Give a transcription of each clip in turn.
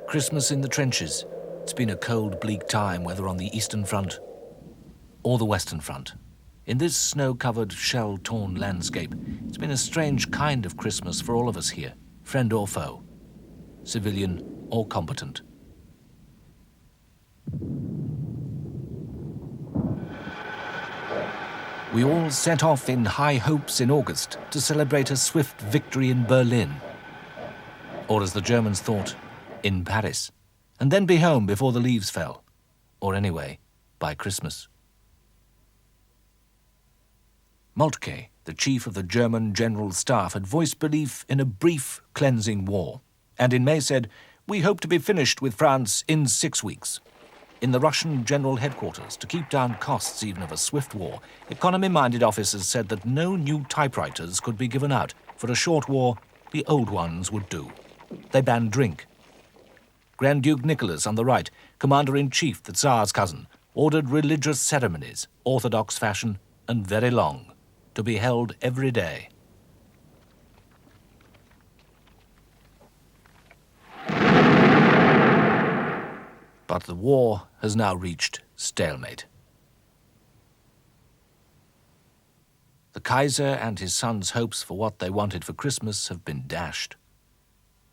Christmas in the trenches. It's been a cold, bleak time, whether on the Eastern Front or the Western Front. In this snow-covered, shell-torn landscape, it's been a strange kind of Christmas for all of us here, friend or foe, civilian or combatant. We all set off in high hopes in August to celebrate a swift victory in Berlin, or as the Germans thought, in Paris, and then be home before the leaves fell, or anyway, by Christmas. Moltke, the chief of the German General Staff, had voiced belief in a brief cleansing war, and in May said, "We hope to be finished with France in 6 weeks." In the Russian General Headquarters, to keep down costs even of a swift war, economy-minded officers said that no new typewriters could be given out. For a short war, the old ones would do. They banned drink. Grand Duke Nicholas on the right, Commander-in-Chief, the Tsar's cousin, ordered religious ceremonies, orthodox fashion and very long, to be held every day. But the war has now reached stalemate. The Kaiser and his son's hopes for what they wanted for Christmas have been dashed.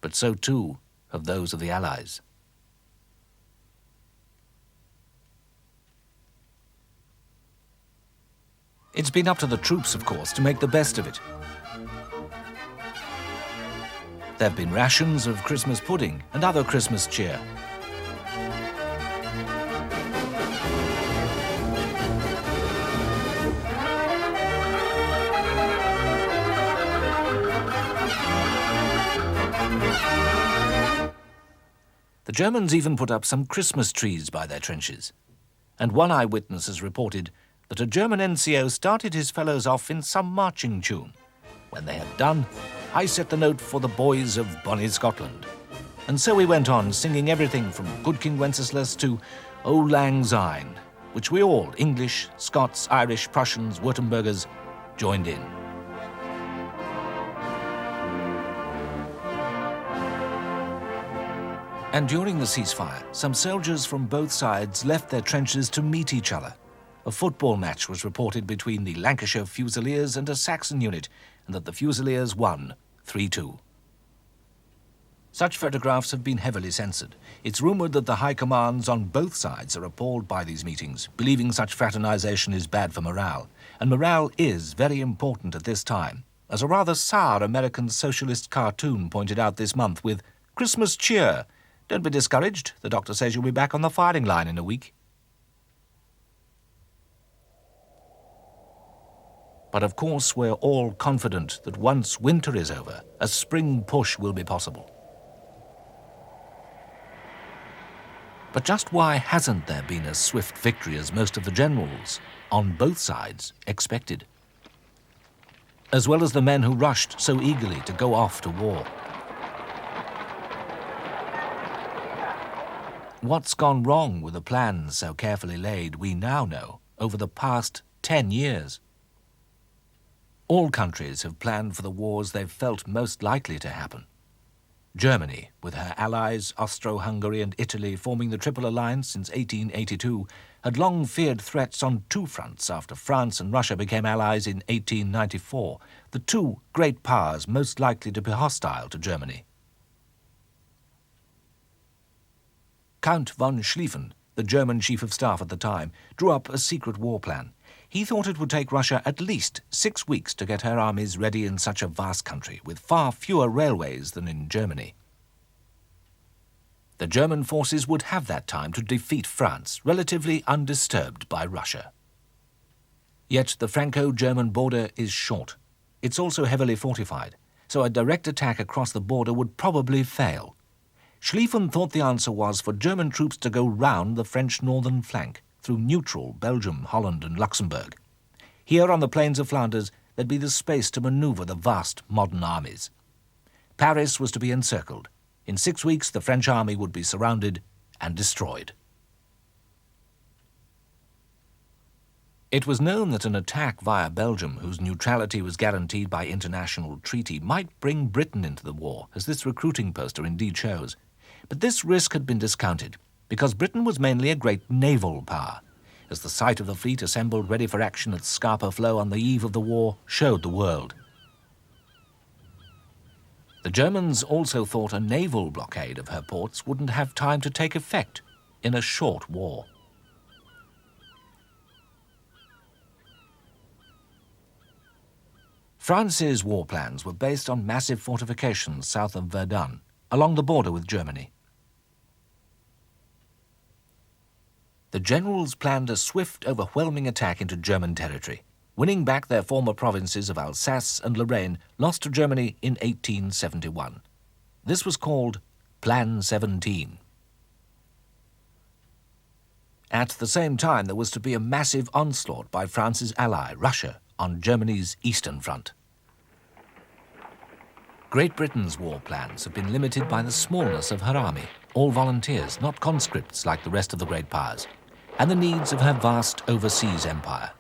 But so too have those of the Allies. It's been up to the troops, of course, to make the best of it. There have been rations of Christmas pudding and other Christmas cheer. The Germans even put up some Christmas trees by their trenches. And one eyewitness has reported that a German NCO started his fellows off in some marching tune. When they had done, I set the note for the boys of Bonnie Scotland. And so we went on singing everything from Good King Wenceslas to O Lang Syne, which we all, English, Scots, Irish, Prussians, Württembergers, joined in. And during the ceasefire, some soldiers from both sides left their trenches to meet each other. A football match was reported between the Lancashire Fusiliers and a Saxon unit, and that the Fusiliers won 3-2. Such photographs have been heavily censored. It's rumoured that the high commands on both sides are appalled by these meetings, believing such fraternization is bad for morale. And morale is very important at this time, as a rather sour American socialist cartoon pointed out this month with Christmas cheer. Don't be discouraged. The doctor says you'll be back on the firing line in a week. But of course, we're all confident that once winter is over, a spring push will be possible. But just why hasn't there been a swift victory as most of the generals, on both sides, expected? As well as the men who rushed so eagerly to go off to war. What's gone wrong with the plans so carefully laid, we now know, over the past 10 years? All countries have planned for the wars they've felt most likely to happen. Germany, with her allies Austro-Hungary and Italy forming the Triple Alliance since 1882, had long feared threats on two fronts after France and Russia became allies in 1894, the two great powers most likely to be hostile to Germany. Count von Schlieffen, the German chief of staff at the time, drew up a secret war plan. He thought it would take Russia at least 6 weeks to get her armies ready in such a vast country, with far fewer railways than in Germany. The German forces would have that time to defeat France, relatively undisturbed by Russia. Yet the Franco-German border is short. It's also heavily fortified, so a direct attack across the border would probably fail. Schlieffen thought the answer was for German troops to go round the French northern flank, through neutral Belgium, Holland and Luxembourg. Here on the plains of Flanders, there'd be the space to manoeuvre the vast modern armies. Paris was to be encircled. In 6 weeks, the French army would be surrounded and destroyed. It was known that an attack via Belgium, whose neutrality was guaranteed by international treaty, might bring Britain into the war, as this recruiting poster indeed shows. But this risk had been discounted because Britain was mainly a great naval power, as the sight of the fleet assembled ready for action at Scapa Flow on the eve of the war showed the world. The Germans also thought a naval blockade of her ports wouldn't have time to take effect in a short war. France's war plans were based on massive fortifications south of Verdun, along the border with Germany. The generals planned a swift, overwhelming attack into German territory, winning back their former provinces of Alsace and Lorraine lost to Germany in 1871. This was called Plan 17. At the same time, there was to be a massive onslaught by France's ally, Russia, on Germany's eastern front. Great Britain's war plans have been limited by the smallness of her army, all volunteers, not conscripts like the rest of the great powers, and the needs of her vast overseas empire.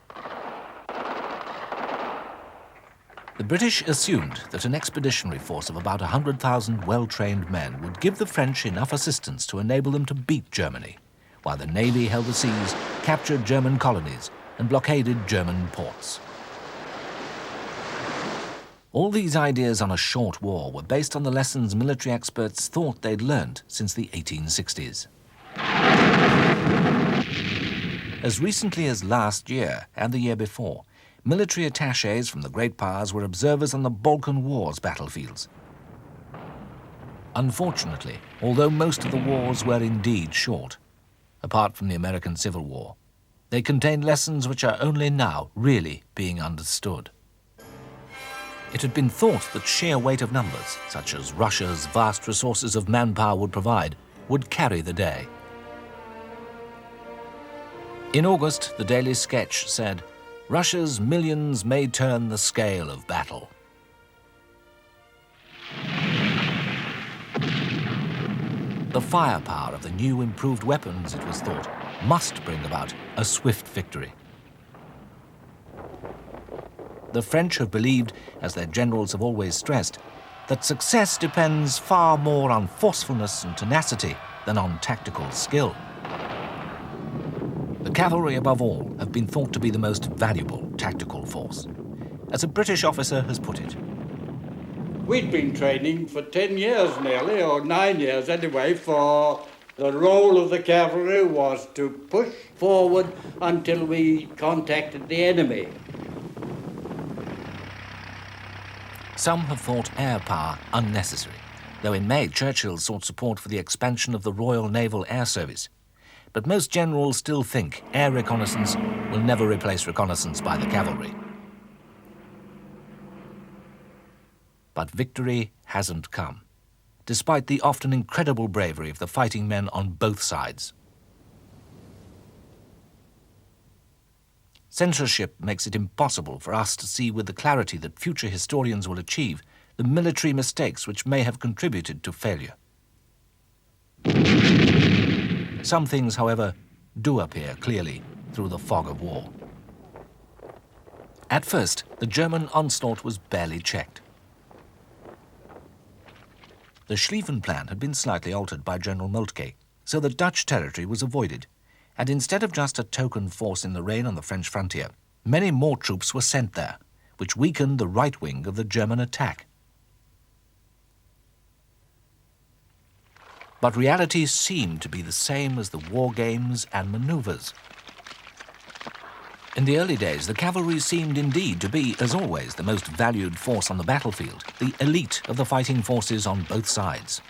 The British assumed that an expeditionary force of about 100,000 well-trained men would give the French enough assistance to enable them to beat Germany, while the Navy held the seas, captured German colonies, and blockaded German ports. All these ideas on a short war were based on the lessons military experts thought they'd learned since the 1860s. As recently as last year and the year before, military attachés from the great powers were observers on the Balkan Wars battlefields. Unfortunately, although most of the wars were indeed short, apart from the American Civil War, they contained lessons which are only now really being understood. It had been thought that sheer weight of numbers, such as Russia's vast resources of manpower would provide, would carry the day. In August, the Daily Sketch said, "Russia's millions may turn the scale of battle." The firepower of the new improved weapons, it was thought, must bring about a swift victory. The French have believed, as their generals have always stressed, that success depends far more on forcefulness and tenacity than on tactical skill. The cavalry, above all, have been thought to be the most valuable tactical force. As a British officer has put it, "We'd been training for 10 years nearly, or 9 years anyway, for the role of the cavalry was to push forward until we contacted the enemy." Some have thought air power unnecessary, though in May Churchill sought support for the expansion of the Royal Naval Air Service. But most generals still think air reconnaissance will never replace reconnaissance by the cavalry. But victory hasn't come, despite the often incredible bravery of the fighting men on both sides. Censorship makes it impossible for us to see with the clarity that future historians will achieve the military mistakes which may have contributed to failure. Some things, however, do appear clearly through the fog of war. At first, the German onslaught was barely checked. The Schlieffen Plan had been slightly altered by General Moltke, so the Dutch territory was avoided, and instead of just a token force in Lorraine on the French frontier, many more troops were sent there, which weakened the right wing of the German attack. But reality seemed to be the same as the war games and maneuvers. In the early days, the cavalry seemed indeed to be, as always, the most valued force on the battlefield, the elite of the fighting forces on both sides.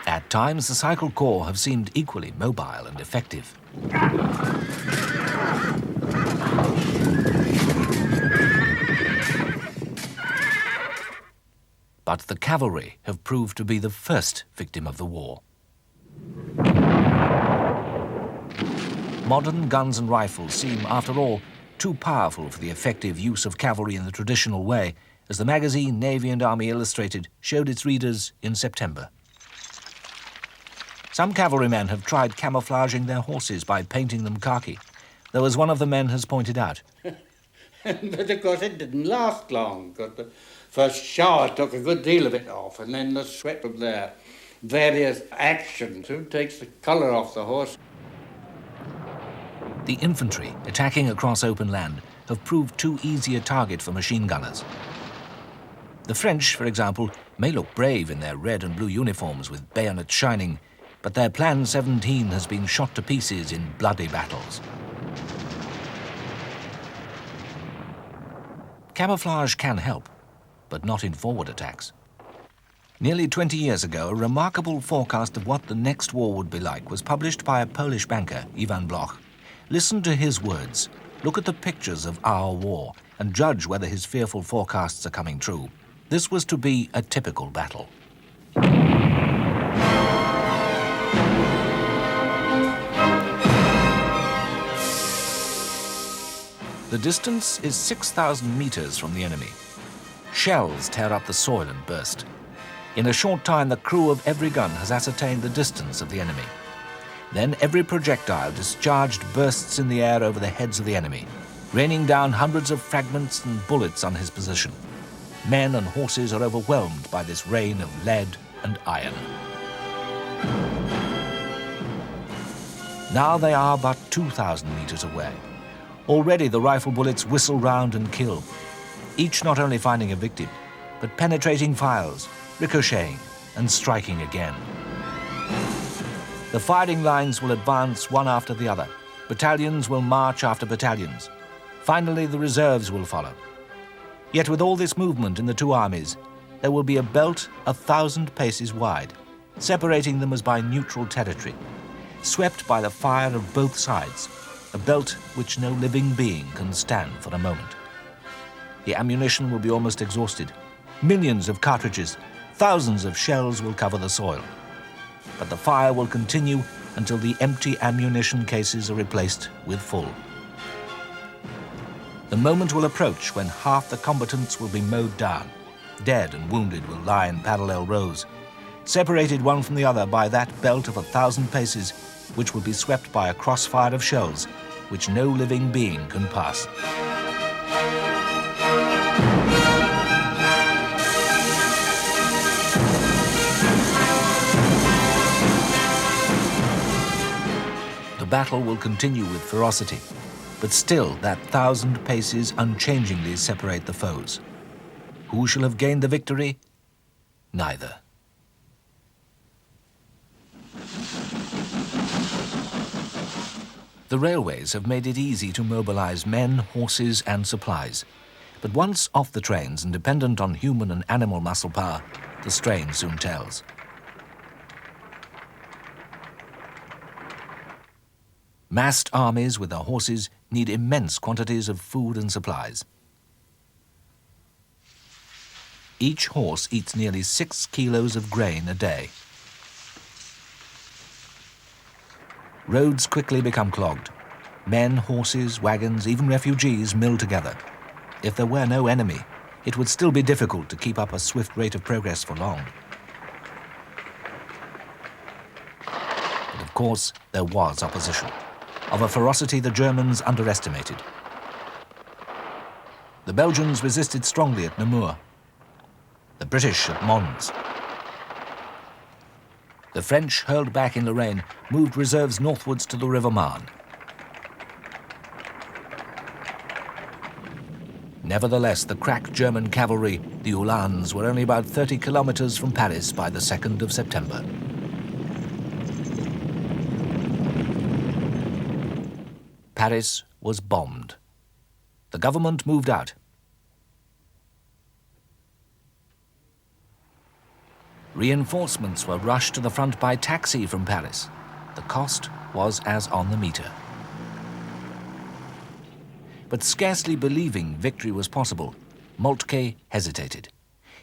At times, the Cycle Corps have seemed equally mobile and effective. But the cavalry have proved to be the first victim of the war. Modern guns and rifles seem, after all, too powerful for the effective use of cavalry in the traditional way, as the magazine Navy and Army Illustrated showed its readers in September. Some cavalrymen have tried camouflaging their horses by painting them khaki, though, as one of the men has pointed out, But of course it didn't last long, because the first shower took a good deal of it off, and then the sweat of their various actions soon takes the colour off the horse. The infantry, attacking across open land, have proved too easy a target for machine gunners. The French, for example, may look brave in their red and blue uniforms with bayonets shining, but their Plan 17 has been shot to pieces in bloody battles. Camouflage can help, but not in forward attacks. Nearly 20 years ago, a remarkable forecast of what the next war would be like was published by a Polish banker, Iwan Bloch. Listen to his words, look at the pictures of our war, and judge whether his fearful forecasts are coming true. This was to be a typical battle. The distance is 6,000 meters from the enemy. Shells tear up the soil and burst. In a short time, the crew of every gun has ascertained the distance of the enemy. Then every projectile discharged bursts in the air over the heads of the enemy, raining down hundreds of fragments and bullets on his position. Men and horses are overwhelmed by this rain of lead and iron. Now they are but 2,000 meters away. Already the rifle bullets whistle round and kill, each not only finding a victim, but penetrating files, ricocheting and striking again. The firing lines will advance one after the other. Battalions will march after battalions. Finally, the reserves will follow. Yet with all this movement in the two armies, there will be a belt 1,000 paces wide, separating them as by neutral territory, swept by the fire of both sides, a belt which no living being can stand for a moment. The ammunition will be almost exhausted. Millions of cartridges, thousands of shells will cover the soil. But the fire will continue until the empty ammunition cases are replaced with full. The moment will approach when half the combatants will be mowed down. Dead and wounded will lie in parallel rows, separated one from the other by that belt of 1,000 paces, which will be swept by a crossfire of shells which no living being can pass. The battle will continue with ferocity, but still that 1,000 paces unchangingly separate the foes. Who shall have gained the victory? Neither. The railways have made it easy to mobilize men, horses and supplies. But once off the trains and dependent on human and animal muscle power, the strain soon tells. Massed armies with their horses need immense quantities of food and supplies. Each horse eats nearly 6 kilos of grain a day. Roads quickly become clogged. Men, horses, wagons, even refugees mill together. If there were no enemy, it would still be difficult to keep up a swift rate of progress for long. But of course, there was opposition, of a ferocity the Germans underestimated. The Belgians resisted strongly at Namur, the British at Mons. The French, hurled back in Lorraine, moved reserves northwards to the River Marne. Nevertheless, the crack German cavalry, the Uhlans, were only about 30 kilometers from Paris by the 2nd of September. Paris was bombed. The government moved out. Reinforcements were rushed to the front by taxi from Paris. The cost was as on the meter. But scarcely believing victory was possible, Moltke hesitated.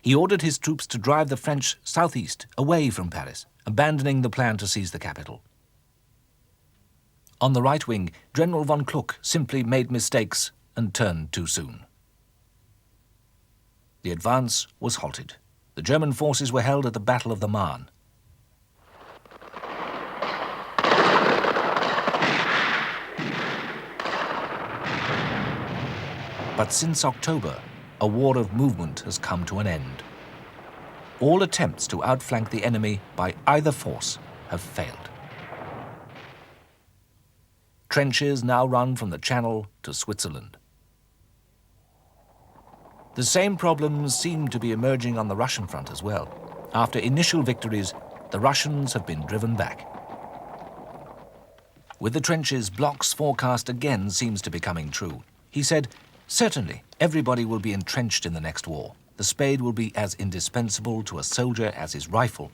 He ordered his troops to drive the French southeast, away from Paris, abandoning the plan to seize the capital. On the right wing, General von Kluck simply made mistakes and turned too soon. The advance was halted. The German forces were held at the Battle of the Marne. But since October, a war of movement has come to an end. All attempts to outflank the enemy by either force have failed. Trenches now run from the Channel to Switzerland. The same problems seem to be emerging on the Russian front as well. After initial victories, the Russians have been driven back. With the trenches, Bloch's forecast again seems to be coming true. He said, "Certainly, everybody will be entrenched in the next war. The spade will be as indispensable to a soldier as his rifle.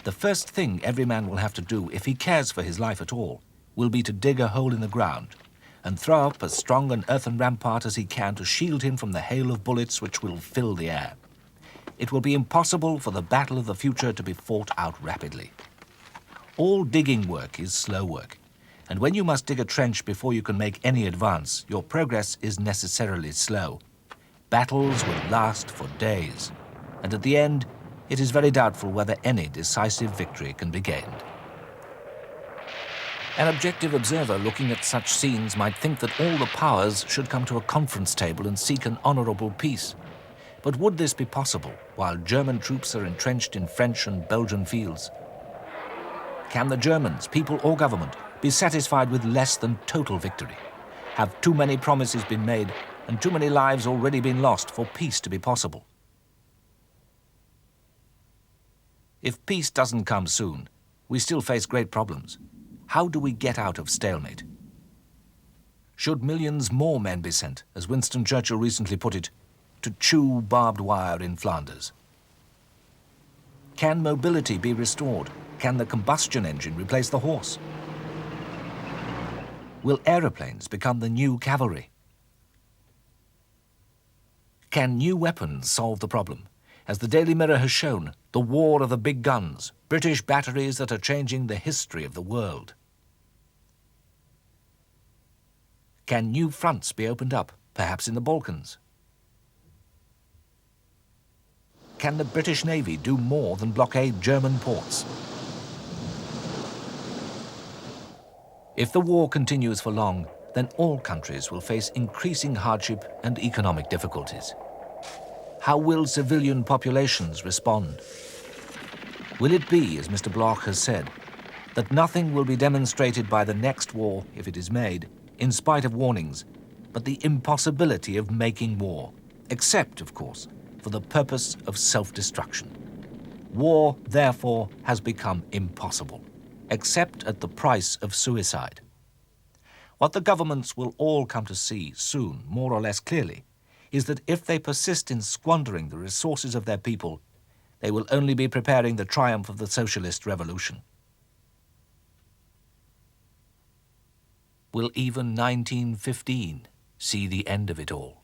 The first thing every man will have to do, if he cares for his life at all, will be to dig a hole in the ground and throw up as strong an earthen rampart as he can to shield him from the hail of bullets which will fill the air. It will be impossible for the battle of the future to be fought out rapidly. All digging work is slow work, and when you must dig a trench before you can make any advance, your progress is necessarily slow. Battles will last for days, and at the end, it is very doubtful whether any decisive victory can be gained." An objective observer looking at such scenes might think that all the powers should come to a conference table and seek an honorable peace. But would this be possible while German troops are entrenched in French and Belgian fields? Can the Germans, people or government, be satisfied with less than total victory? Have too many promises been made and too many lives already been lost for peace to be possible? If peace doesn't come soon, we still face great problems. How do we get out of stalemate? Should millions more men be sent, as Winston Churchill recently put it, to chew barbed wire in Flanders? Can mobility be restored? Can the combustion engine replace the horse? Will aeroplanes become the new cavalry? Can new weapons solve the problem? As the Daily Mirror has shown, the war of the big guns, British batteries that are changing the history of the world. Can new fronts be opened up, perhaps in the Balkans? Can the British Navy do more than blockade German ports? If the war continues for long, then all countries will face increasing hardship and economic difficulties. How will civilian populations respond? Will it be, as Mr. Bloch has said, that nothing will be demonstrated by the next war, if it is made, in spite of warnings, but the impossibility of making war, except, of course, for the purpose of self-destruction? War, therefore, has become impossible, except at the price of suicide. What the governments will all come to see soon, more or less clearly, is that if they persist in squandering the resources of their people, they will only be preparing the triumph of the socialist revolution. Will even 1915 see the end of it all?